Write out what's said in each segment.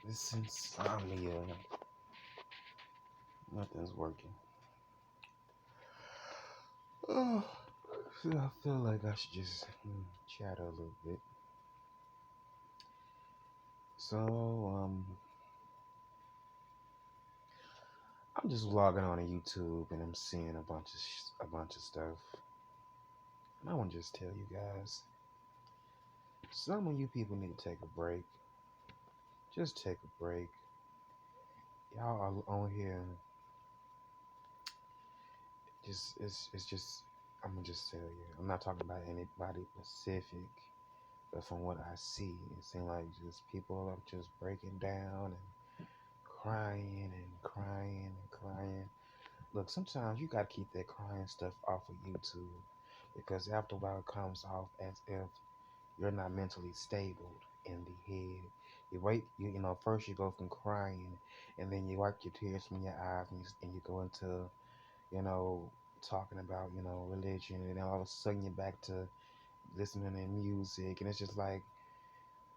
This insomnia, nothing's working. Oh, so I feel like I should just chat a little bit. So, I'm just logging on to YouTube and I'm seeing a bunch of stuff. And I want to just tell you guys, some of you people need to take a break. Just take a break. Y'all are on here. It's just. I'm gonna just tell you. I'm not talking about anybody specific. But from what I see, it seems like just people are just breaking down and crying and crying and crying. Look, sometimes you gotta keep that crying stuff off of YouTube because after a while it comes off as if you're not mentally stable in the head. First you go from crying, and then you wipe your tears from your eyes, and you go into, you know, talking about, religion, and then all of a sudden you're back to listening to music, and it's just like,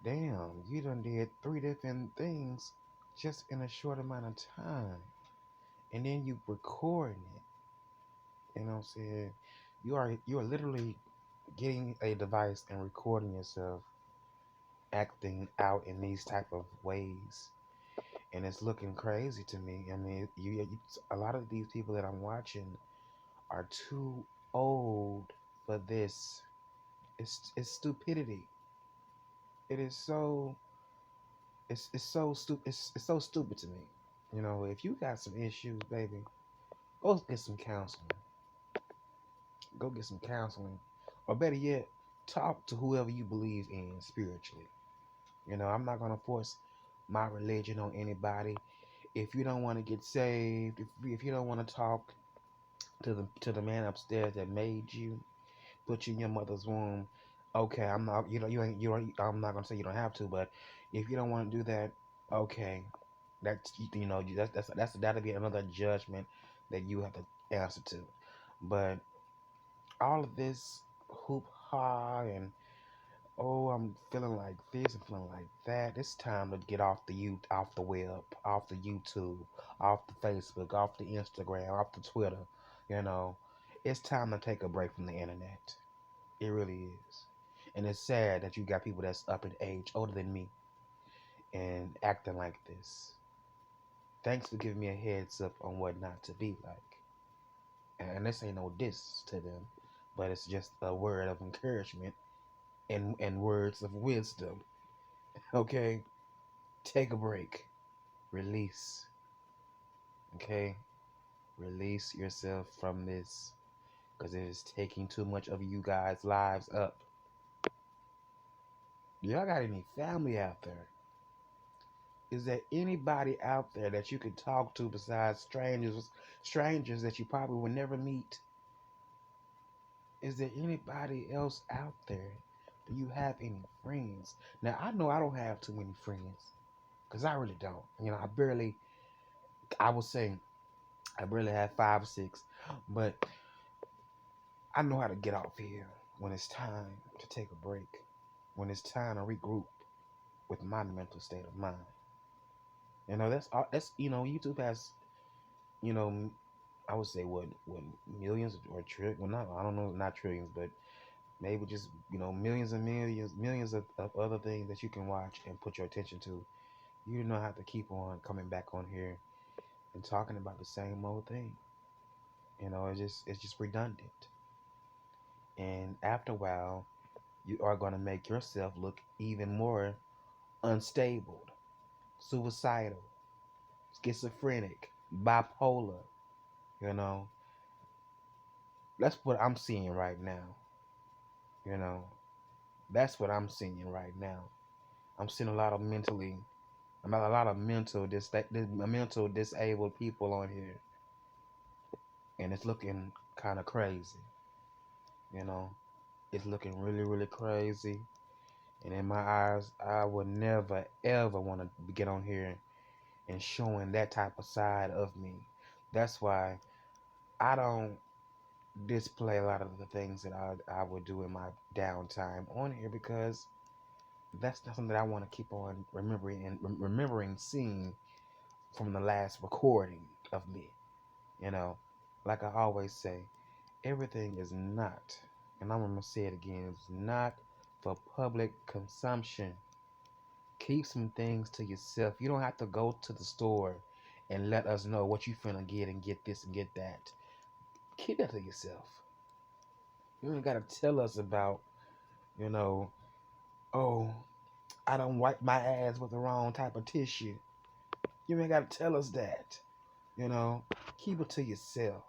damn, you done did three different things just in a short amount of time. And then you recording it. You know what I'm saying? You are literally getting a device and recording yourself acting out in these type of ways. And it's looking crazy to me. I mean, a lot of these people that I'm watching are too old for this. It's stupidity. It is so it's so stupid. It's so stupid to me. If you got some issues, baby, go get some counseling. Go get some counseling, or better yet, talk to whoever you believe in spiritually. I'm not gonna force my religion on anybody. If you don't want to get saved, if you don't want to talk to the man upstairs that made you, put you in your mother's womb, okay, I'm not. You ain't. You don't. I'm not gonna say you don't have to, but if you don't want to do that, okay, that'll be another judgment that you have to answer to. But all of this hoop ha and, oh, I'm feeling like this and feeling like that. It's time to get off the web, off the YouTube, off the Facebook, off the Instagram, off the Twitter. You know, it's time to take a break from the internet. It really is. And it's sad that you got people that's up in age, older than me, and acting like this. Thanks for giving me a heads up on what not to be like. And this ain't no diss to them, but it's just a word of encouragement and words of wisdom. Okay? Take a break. Release. Okay? Release yourself from this because it is taking too much of you guys' lives up. Y'all got any family out there? Is there anybody out there that you could talk to besides strangers that you probably would never meet? Is there anybody else out there? Do you have any friends? Now, I know I don't have too many friends because I really don't. I would say I barely have 5 or 6, but I know how to get off here when it's time to take a break, when it's time to regroup with my mental state of mind. YouTube has, you know, I would say what millions or trillions, well, not, I don't know, not trillions, but maybe just, millions and millions of other things that you can watch and put your attention to. You do not have to keep on coming back on here and talking about the same old thing. It's just redundant. And after a while, you are going to make yourself look even more unstable, suicidal, schizophrenic, bipolar. You know, that's what I'm seeing right now. You know, that's what I'm seeing right now. I'm seeing a lot of mental disabled people on here, and it's looking kind of crazy. You know, it's looking really, really crazy. And in my eyes, I would never ever want to get on here and showing that type of side of me. That's why I don't display a lot of the things that I would do in my downtime on here because That's not something that I want to keep on remembering and remembering seeing from the last recording of me. You know, like I always say, everything is not, and I'm gonna say it again, it's not for public consumption. Keep some things to yourself. You don't have to go to the store and let us know what you finna get and get this and get that. Keep that to yourself. You ain't gotta tell us about, you know, oh, I don't wipe my ass with the wrong type of tissue. You ain't gotta tell us that. You know, keep it to yourself.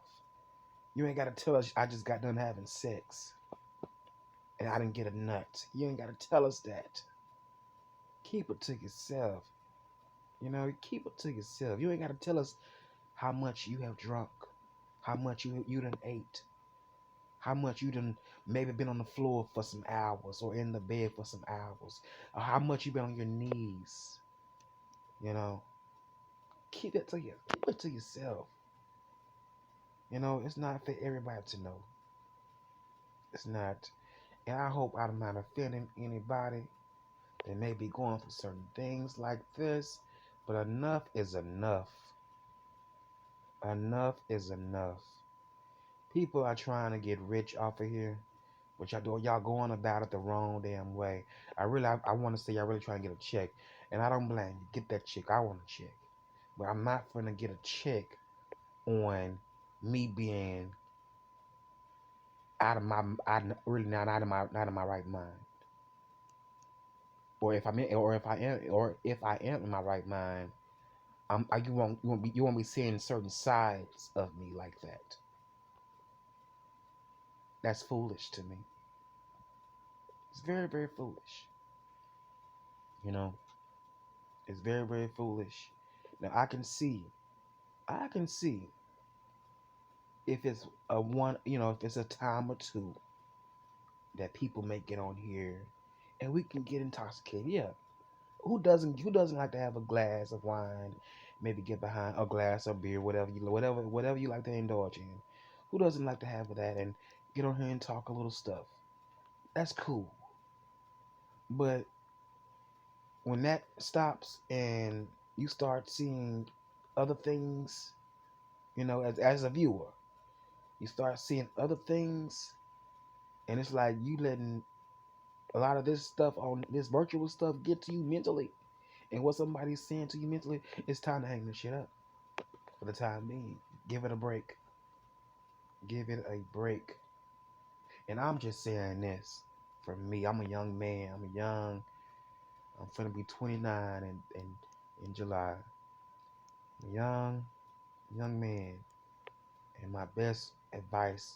You ain't gotta tell us I just got done having sex and I didn't get a nut. You ain't gotta tell us that. Keep it to yourself. You know, keep it to yourself. You ain't gotta tell us how much you have drunk, how much you done ate, how much you done maybe been on the floor for some hours or in the bed for some hours, or how much you been on your knees. You know, keep it to yourself. You know, it's not for everybody to know. It's not. And I hope I'm not offending anybody that may be going through certain things like this. But enough is enough. Enough is enough. People are trying to get rich off of here, but y'all going about it the wrong damn way. I want to say y'all really trying to get a check, and I don't blame you. Get that check. I want a check, but I'm not gonna get a check on me being really not in my right mind. Or if I am in my right mind, you won't be seeing certain sides of me like that. That's foolish to me. It's very, very foolish. You know, it's very, very foolish. Now I can see if it's if it's a time or two that people may get on here and we can get intoxicated. Yeah. Who doesn't like to have a glass of wine, maybe get behind a glass of beer, whatever you like to indulge in. Who doesn't like to have that and get on here and talk a little stuff? That's cool. But when that stops and you start seeing other things, as a viewer, you start seeing other things, and it's like you letting a lot of this stuff on this virtual stuff get to you mentally, and what somebody's saying to you mentally, it's time to hang this shit up for the time being. Give it a break. Give it a break. And I'm just saying this for me. I'm a young man. I'm finna be 29 in July. I'm a young man. And my best advice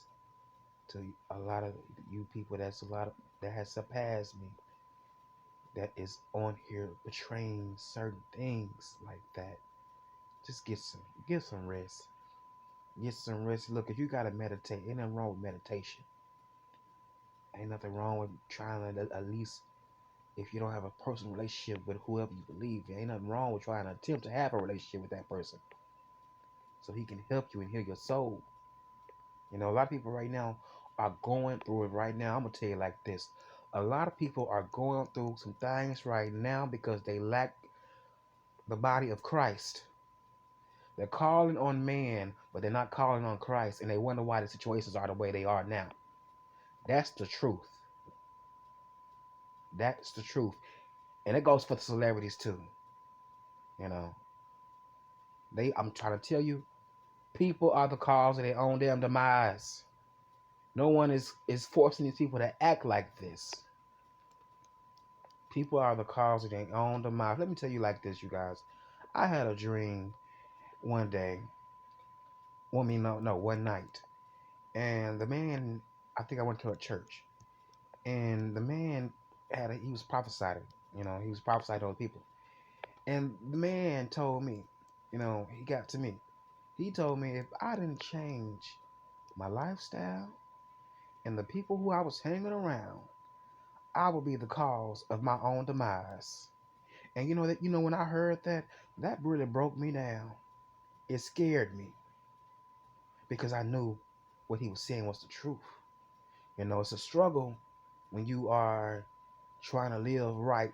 to a lot of you people that has surpassed me, that is on here betraying certain things like that. Just get some rest. Get some rest. Look, if you gotta meditate, ain't nothing wrong with meditation. Ain't nothing wrong with trying to at least, if you don't have a personal relationship with whoever you believe in, ain't nothing wrong with trying to attempt to have a relationship with that person so he can help you and heal your soul. A lot of people right now are going through it right now. I'm gonna tell you like this. A lot of people are going through some things right now because they lack the body of Christ. They're calling on man, but they're not calling on Christ, and they wonder why the situations are the way they are now. That's the truth. That's the truth. And it goes for the celebrities too. You know, I'm trying to tell you, people are the cause of their own damn demise. No one is forcing these people to act like this. People are the cause of their own demise. Let me tell you like this, you guys. I had a dream one day. Well, I mean, no, one night. And the man, I think I went to a church, and the man he was prophesying. He was prophesying to other people. And the man told me, he got to me. He told me if I didn't change my lifestyle and the people who I was hanging around, I would be the cause of my own demise. And when I heard that, that really broke me down. It scared me because I knew what he was saying was the truth. It's a struggle when you are trying to live right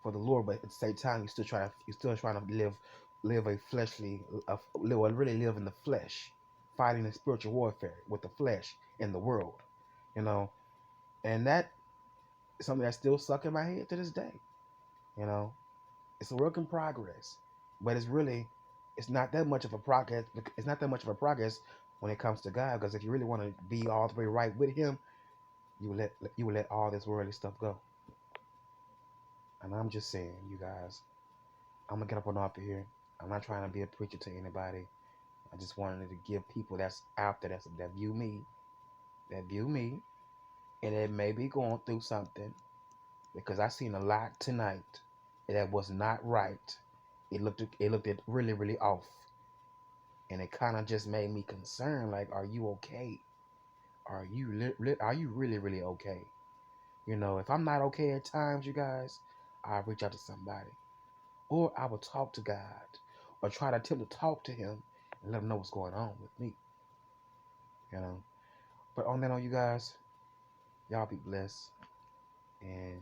for the Lord, but at the same time you're still trying to live a fleshly, or really live in the flesh, fighting a spiritual warfare with the flesh in the world, you know, and that is something that's still stuck in my head to this day. You know, it's a work in progress, but it's not that much of a progress. It's not that much of a progress when it comes to God, because if you really want to be all the way right with Him, you will let all this worldly stuff go. And I'm just saying, you guys, I'm gonna get up on off of here. I'm not trying to be a preacher to anybody. I just wanted to give people that's out there that view me, and that may be going through something, because I seen a lot tonight that was not right. It looked at really really off, and it kind of just made me concerned. Like, are you okay? Are you really really okay? You know, if I'm not okay at times, you guys, I'll reach out to somebody, or I will talk to God, or try to attempt to talk to Him and let Him know what's going on with me. You know. But on that note, you guys, y'all be blessed and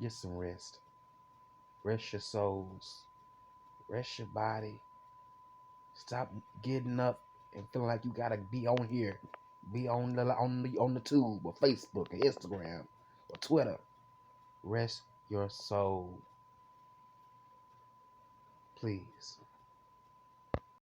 get some rest. Rest your souls. Rest your body. Stop getting up and feeling like you gotta be on here, be on the tube or Facebook or Instagram or Twitter. Rest your soul, please.